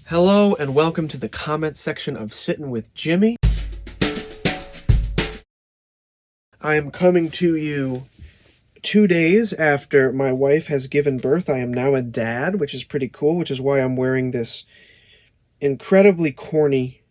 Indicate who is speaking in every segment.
Speaker 1: Hello and welcome to the comment section of Sittin With Jimi. I am coming to you 2 days after my wife has given birth. I am now a dad, which is pretty cool, which is why I'm wearing this incredibly corny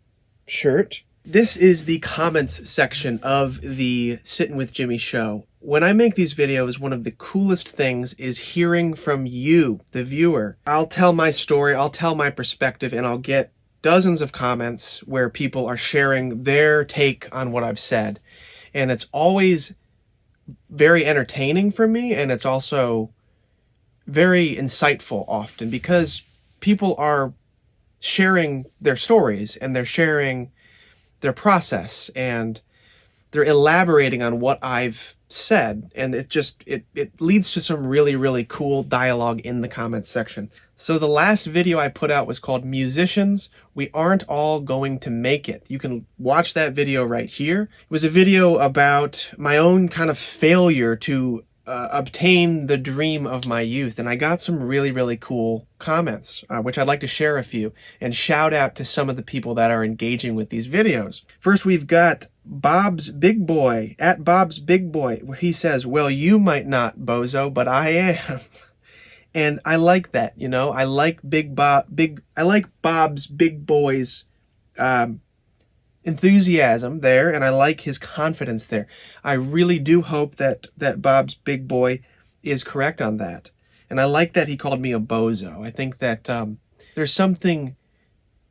Speaker 1: shirt. This is the comments section of the Sittin With Jimi show. When I make these videos, one of the coolest things is hearing from you, the viewer. I'll tell my story, I'll tell my perspective, and I'll get dozens of comments where people are sharing their take on what I've said. And it's always very entertaining for me, and it's also very insightful often because people are sharing their stories and they're sharing their process and they're elaborating on what I've said, and it leads to some really cool dialogue in the comments section. So the last video I put out was called Musicians, We Aren't All Going to Make It. You can watch that video right here. It was a video about my own kind of failure to obtain the dream of my youth, and I got some really cool comments, which I'd like to share a few, and shout out to some of the people that are engaging with these videos. First, we've got Bob's Big Boy, at Bob's Big Boy, where he says, well, you might not, bozo, but I am. And I like that, you know, I like Bob's Big Boy's enthusiasm there, and I like his confidence there. I really do hope that Bob's Big Boy is correct on that. And I like that he called me a bozo. I think that there's something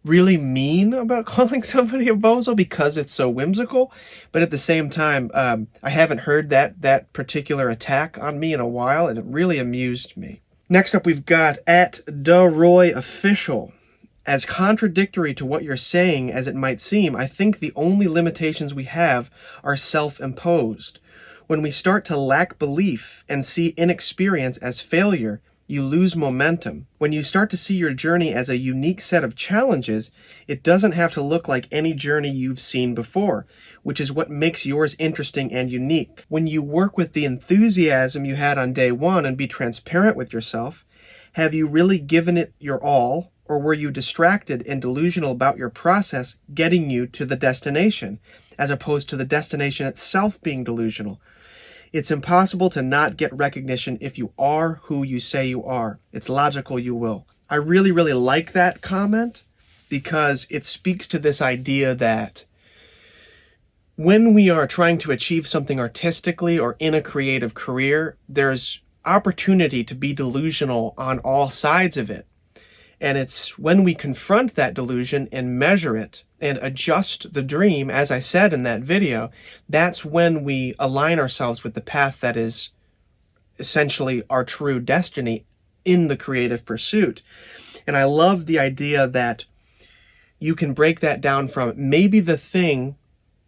Speaker 1: really mean about calling somebody a bozo because it's so whimsical, but at the same time, I haven't heard that particular attack on me in a while, and it really amused me. Next up, we've got at DaRoy Official. As contradictory to what you're saying as it might seem, I think the only limitations we have are self-imposed. When we start to lack belief and see inexperience as failure, you lose momentum. When you start to see your journey as a unique set of challenges, it doesn't have to look like any journey you've seen before, which is what makes yours interesting and unique. When you work with the enthusiasm you had on day one and be transparent with yourself, have you really given it your all? Or were you distracted and delusional about your process getting you to the destination, as opposed to the destination itself being delusional? It's impossible to not get recognition if you are who you say you are. It's logical you will. I really like that comment because it speaks to this idea that when we are trying to achieve something artistically or in a creative career, there's opportunity to be delusional on all sides of it. And it's when we confront that delusion and measure it and adjust the dream, as I said in that video, that's when we align ourselves with the path that is essentially our true destiny in the creative pursuit. And I love the idea that you can break that down from maybe the thing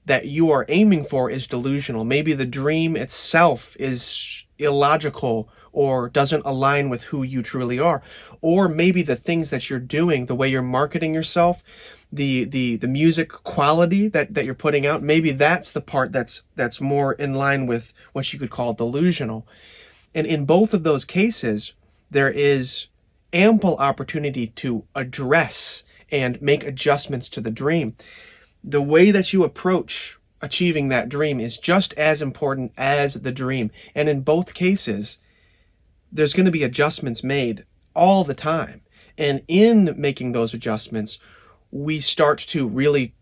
Speaker 1: that you are aiming for is delusional. Maybe the dream itself is illogical or doesn't align with who you truly are. Or maybe the things that you're doing, the way you're marketing yourself, the music quality that you're putting out, maybe that's the part that's more in line with what you could call delusional. And in both of those cases, there is ample opportunity to address and make adjustments to the dream. The way that you approach achieving that dream is just as important as the dream. And in both cases, there's going to be adjustments made all the time. And in making those adjustments, we start to really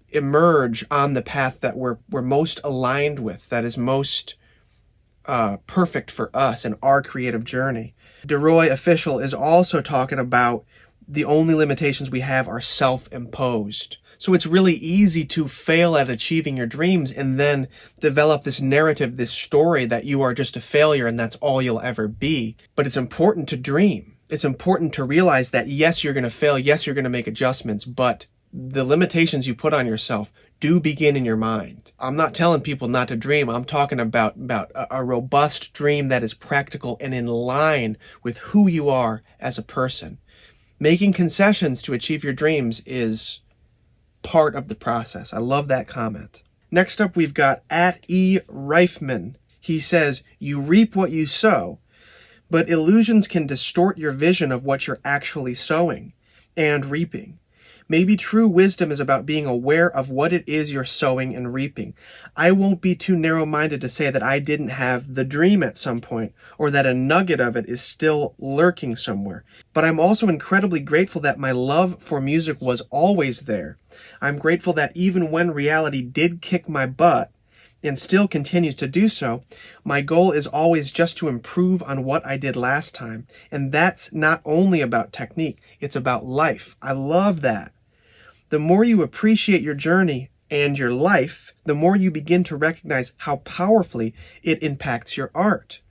Speaker 1: emerge on the path that we're most aligned with, that is most perfect for us and our creative journey. DaRoy Official is also talking about the only limitations we have are self-imposed. So it's really easy to fail at achieving your dreams and then develop this narrative, this story that you are just a failure and that's all you'll ever be. But it's important to dream. It's important to realize that yes, you're going to fail. Yes, you're going to make adjustments, but the limitations you put on yourself do begin in your mind. I'm not telling people not to dream. I'm talking about a robust dream that is practical and in line with who you are as a person. Making concessions to achieve your dreams is part of the process. I love that comment. Next up, we've got at E. Reifman. He says, you reap what you sow, but illusions can distort your vision of what you're actually sowing. and reaping. Maybe true wisdom is about being aware of what it is you're sowing and reaping. I won't be too narrow-minded to say that I didn't have the dream at some point, or that a nugget of it is still lurking somewhere. But I'm also incredibly grateful that my love for music was always there. I'm grateful that even when reality did kick my butt, and still continues to do so, my goal is always just to improve on what I did last time. And that's not only about technique, it's about life. I love that. The more you appreciate your journey and your life, the more you begin to recognize how powerfully it impacts your art.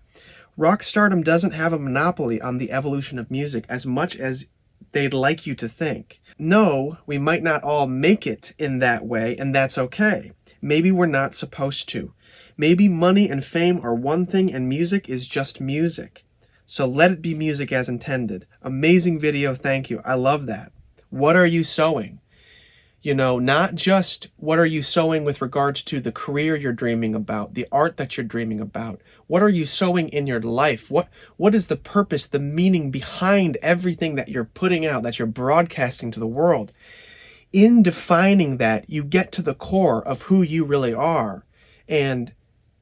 Speaker 1: Rock stardom doesn't have a monopoly on the evolution of music as much as they'd like you to think. No, we might not all make it in that way, and that's okay. Maybe we're not supposed to. Maybe money and fame are one thing and music is just music. So let it be music as intended. Amazing video, thank you. I love that. What are you sowing? You know, not just what are you sowing with regards to the career you're dreaming about, the art that you're dreaming about. What are you sowing in your life? What is the purpose, the meaning behind everything that you're putting out, that you're broadcasting to the world? In defining that, you get to the core of who you really are. And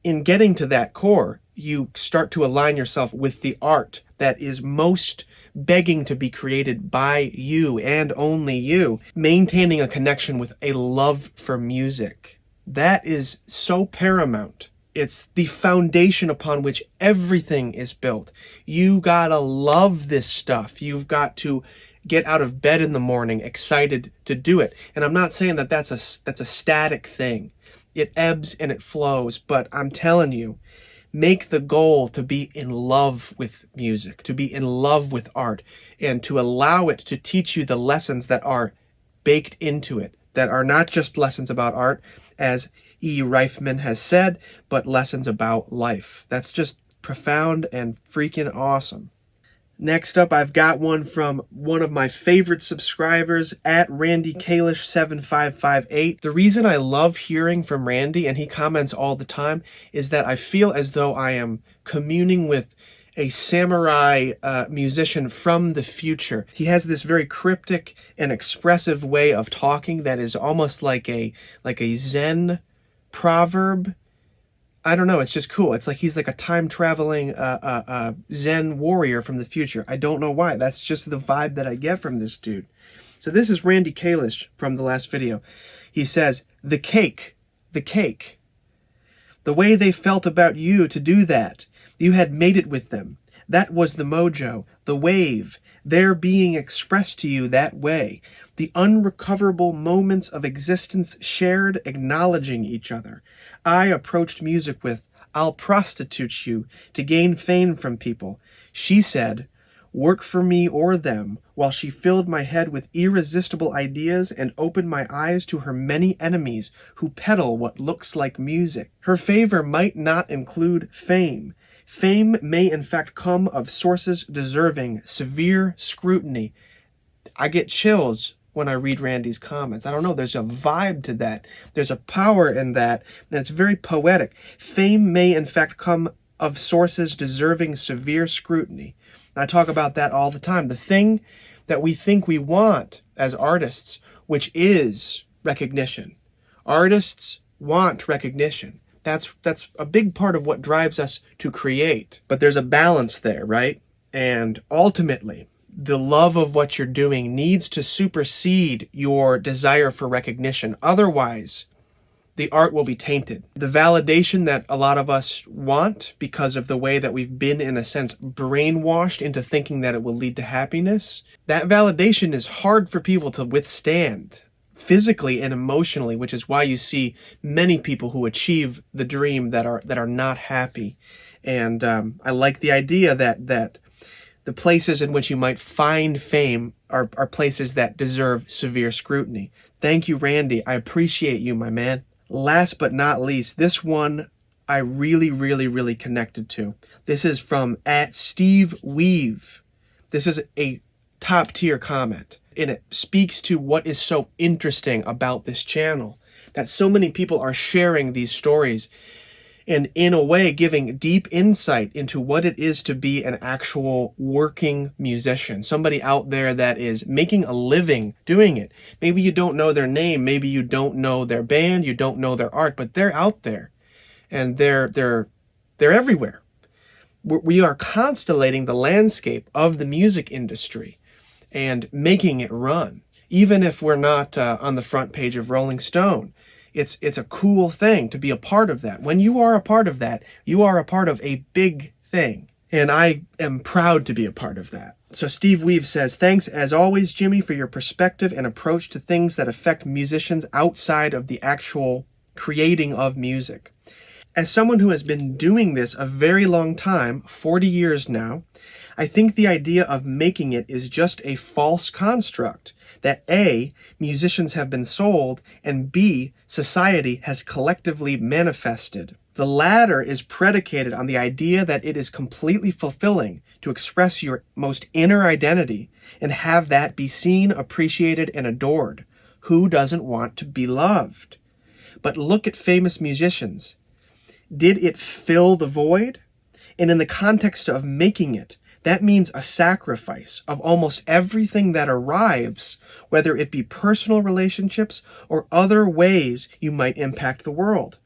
Speaker 1: in getting to that core, you start to align yourself with the art that is most begging to be created by you and only you, maintaining a connection with a love for music. That is so paramount. It's the foundation upon which everything is built. You gotta love this stuff. You've got to get out of bed in the morning excited to do it. And I'm not saying that that's a static thing. It ebbs and it flows, but I'm telling you, make the goal to be in love with music, to be in love with art, and to allow it to teach you the lessons that are baked into it, that are not just lessons about art, as E. Reifman has said, but lessons about life. That's just profound and freaking awesome. Next up, I've got one from one of my favorite subscribers, at Randy Kalish 7558. The reason I love hearing from Randy, and he comments all the time, is that I feel as though I am communing with a samurai musician from the future. He has this very cryptic and expressive way of talking that is almost like a Zen proverb. I don't know, it's just cool. It's like he's like a time-traveling Zen warrior from the future. I don't know why. That's just the vibe that I get from this dude. So this is Randy Kalish from the last video. He says, the cake. The way they felt about you to do that. You had made it with them. That was the mojo, the wave, their being expressed to you that way. The unrecoverable moments of existence shared, acknowledging each other. I approached music with, I'll prostitute you to gain fame from people. She said, work for me or them, while she filled my head with irresistible ideas and opened my eyes to her many enemies who peddle what looks like music. Her favor might not include fame. Fame may in fact come of sources deserving severe scrutiny. I get chills when I read Randy's comments. I don't know, there's a vibe to that. There's a power in that, and it's very poetic. Fame may in fact come of sources deserving severe scrutiny. I talk about that all the time. The thing that we think we want as artists, which is recognition. Artists want recognition. That's a big part of what drives us to create. But there's a balance there, right? And ultimately, the love of what you're doing needs to supersede your desire for recognition. Otherwise, the art will be tainted. The validation that a lot of us want, because of the way that we've been, in a sense, brainwashed into thinking that it will lead to happiness, that validation is hard for people to withstand physically and emotionally, which is why you see many people who achieve the dream that are not happy. And I like the idea that the places in which you might find fame are places that deserve severe scrutiny. Thank you, Randy. I appreciate you, my man. Last but not least, this one I really connected to. This is from @SteveWeave. This is a top tier comment, and it speaks to what is so interesting about this channel, that so many people are sharing these stories and in a way giving deep insight into what it is to be an actual working musician, somebody out there that is making a living doing it. Maybe you don't know their name, maybe you don't know their band, you don't know their art, but they're out there and they're everywhere. We are constellating the landscape of the music industry and making it run. Even if we're not on the front page of Rolling Stone, it's a cool thing to be a part of that. When you are a part of that, you are a part of a big thing. And I am proud to be a part of that. So Steve Weave says, thanks as always, Jimmy, for your perspective and approach to things that affect musicians outside of the actual creating of music. As someone who has been doing this a very long time, 40 years now, I think the idea of making it is just a false construct that A, musicians have been sold, and B, society has collectively manifested. The latter is predicated on the idea that it is completely fulfilling to express your most inner identity and have that be seen, appreciated, and adored. Who doesn't want to be loved? But look at famous musicians. Did it fill the void? And in the context of making it, that means a sacrifice of almost everything that arrives, whether it be personal relationships or other ways you might impact the world.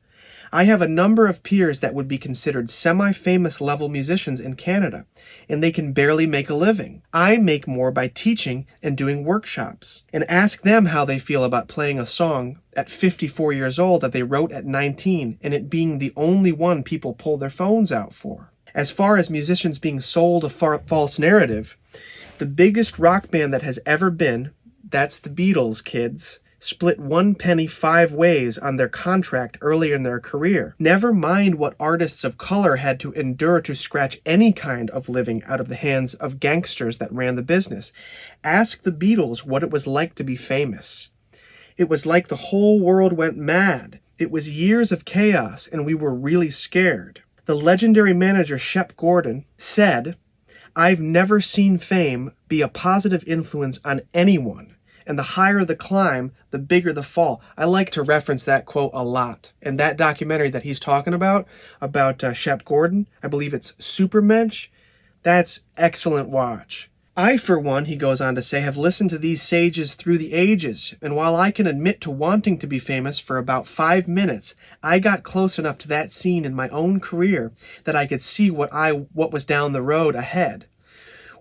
Speaker 1: I have a number of peers that would be considered semi-famous level musicians in Canada, and they can barely make a living. I make more by teaching and doing workshops, and ask them how they feel about playing a song at 54 years old that they wrote at 19, and it being the only one people pull their phones out for. As far as musicians being sold a false narrative, the biggest rock band that has ever been, that's the Beatles, kids, split one penny 5 ways on their contract earlier in their career. Never mind what artists of color had to endure to scratch any kind of living out of the hands of gangsters that ran the business. Ask the Beatles what it was like to be famous. It was like the whole world went mad. It was years of chaos, and we were really scared. The legendary manager Shep Gordon said, "I've never seen fame be a positive influence on anyone, and the higher the climb, the bigger the fall." I like to reference that quote a lot. And that documentary that he's talking about Shep Gordon, I believe it's Supermensch, that's excellent watch. I, for one, he goes on to say, have listened to these sages through the ages, and while I can admit to wanting to be famous for about 5 minutes, I got close enough to that scene in my own career that I could see what was down the road ahead.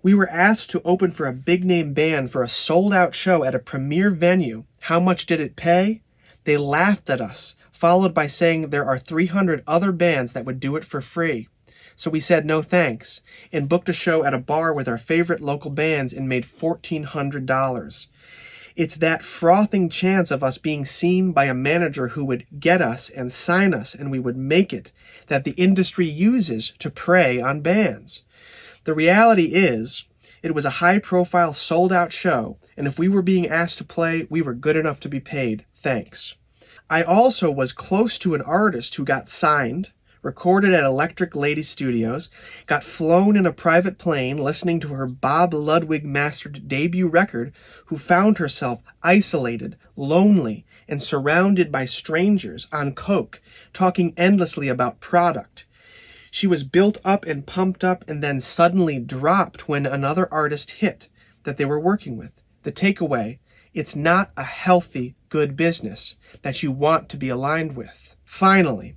Speaker 1: We were asked to open for a big-name band for a sold-out show at a premier venue. How much did it pay? They laughed at us, followed by saying there are 300 other bands that would do it for free. So we said no thanks, and booked a show at a bar with our favorite local bands and made $1,400. It's that frothing chance of us being seen by a manager who would get us and sign us and we would make it that the industry uses to prey on bands. The reality is, it was a high-profile, sold-out show, and if we were being asked to play, we were good enough to be paid. Thanks. I also was close to an artist who got signed, recorded at Electric Lady Studios, got flown in a private plane listening to her Bob Ludwig-mastered debut record, who found herself isolated, lonely, and surrounded by strangers on coke, talking endlessly about product. She was built up and pumped up and then suddenly dropped when another artist hit that they were working with. The takeaway, it's not a healthy, good business that you want to be aligned with. Finally,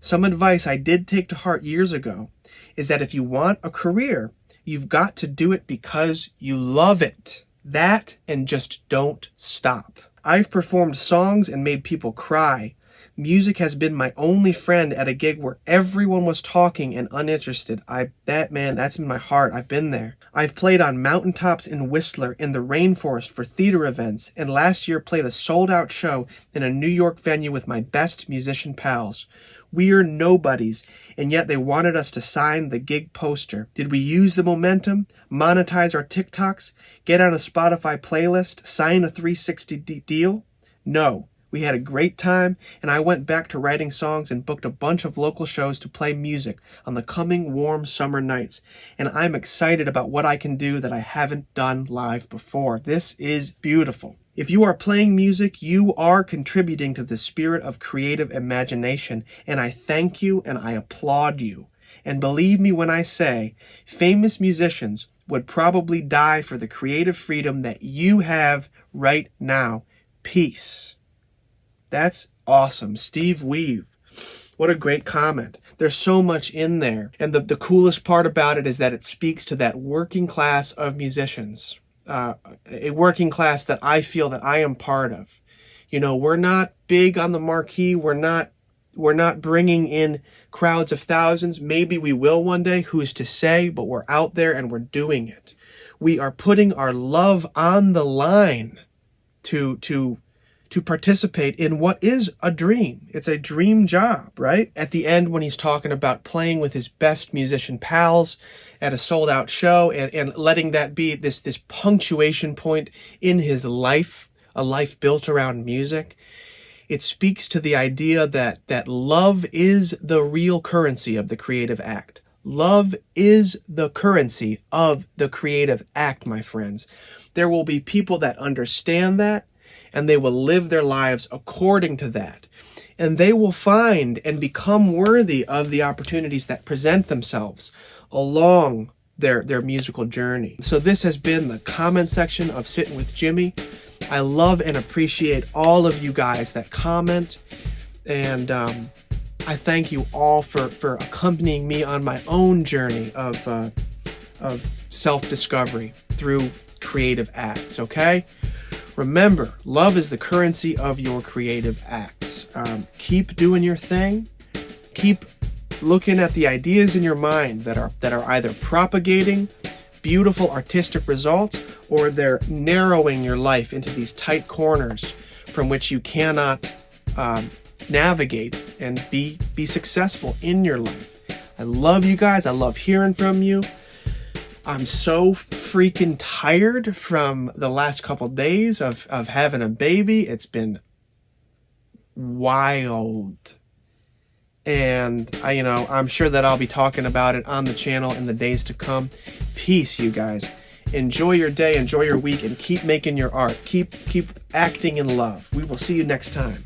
Speaker 1: some advice I did take to heart years ago is that if you want a career, you've got to do it because you love it. That and just don't stop. I've performed songs and made people cry. Music has been my only friend at a gig where everyone was talking and uninterested. That's in my heart. I've been there. I've played on mountaintops in Whistler, in the rainforest for theater events, and last year played a sold-out show in a New York venue with my best musician pals. We're nobodies, and yet they wanted us to sign the gig poster. Did we use the momentum, monetize our TikToks, get on a Spotify playlist, sign a 360 deal? No. We had a great time, and I went back to writing songs and booked a bunch of local shows to play music on the coming warm summer nights. And I'm excited about what I can do that I haven't done live before. This is beautiful. If you are playing music, you are contributing to the spirit of creative imagination, and I thank you and I applaud you. And believe me when I say, famous musicians would probably die for the creative freedom that you have right now. Peace. That's awesome. Steve Weave. What a great comment. There's so much in there. And the coolest part about it is that it speaks to that working class of musicians. A working class that I feel that I am part of. You know, we're not big on the marquee. We're not bringing in crowds of thousands. Maybe we will one day, who's to say, but we're out there and we're doing it. We are putting our love on the line to participate in what is a dream. It's a dream job, right? At the end, when he's talking about playing with his best musician pals at a sold-out show and letting that be this punctuation point in his life, a life built around music, it speaks to the idea that love is the real currency of the creative act. Love is the currency of the creative act, my friends. There will be people that understand that, and they will live their lives according to that. And they will find and become worthy of the opportunities that present themselves along their musical journey. So this has been the comment section of Sittin' with Jimi. I love and appreciate all of you guys that comment, and I thank you all for accompanying me on my own journey of self-discovery through creative acts, okay? Remember, love is the currency of your creative acts. Keep doing your thing. Keep looking at the ideas in your mind that are either propagating beautiful artistic results, or they're narrowing your life into these tight corners from which you cannot navigate and be successful in your life. I love you guys. I love hearing from you. I'm so freaking tired from the last couple days of having a baby. It's been wild. And I'm sure that I'll be talking about it on the channel in the days to come. Peace, you guys. Enjoy your day, enjoy your week, and keep making your art. Keep acting in love. We will see you next time.